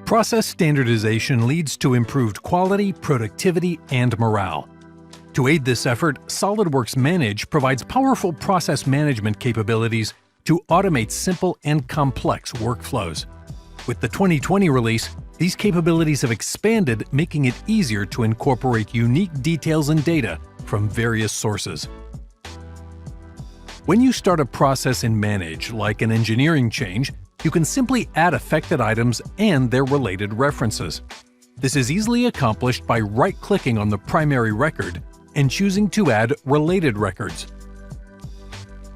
Process standardization leads to improved quality, productivity, and morale. To aid this effort, SOLIDWORKS Manage provides powerful process management capabilities to automate simple and complex workflows. With the 2020 release, these capabilities have expanded, making it easier to incorporate unique details and data from various sources. When you start a process in Manage, like an engineering change, you can simply add affected items and their related references. This is easily accomplished by right-clicking on the primary record and choosing to add related records.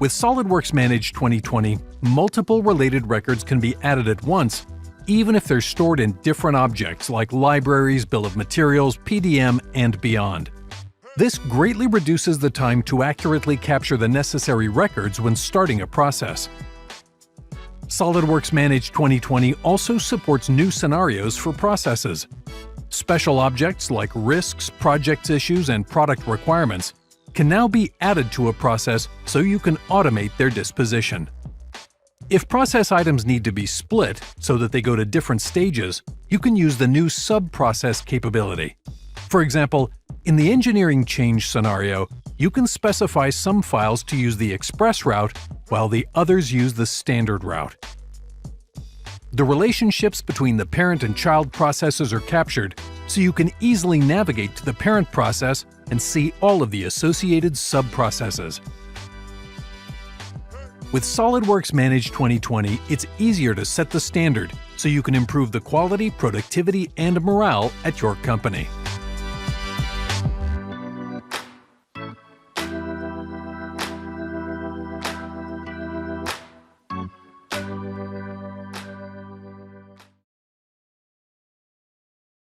With SOLIDWORKS Manage 2020, multiple related records can be added at once, even if they're stored in different objects like libraries, bill of materials, PDM, and beyond. This greatly reduces the time to accurately capture the necessary records when starting a process. SOLIDWORKS Manage 2020 also supports new scenarios for processes. Special objects like risks, project issues, and product requirements can now be added to a process so you can automate their disposition. If process items need to be split so that they go to different stages, you can use the new SubProcess Capability. For example, in the engineering change scenario, you can specify some files to use the express route while the others use the standard route. The relationships between the parent and child processes are captured, so you can easily navigate to the parent process and see all of the associated sub-processes. With SOLIDWORKS Manage 2020, it's easier to set the standard so you can improve the quality, productivity, and morale at your company.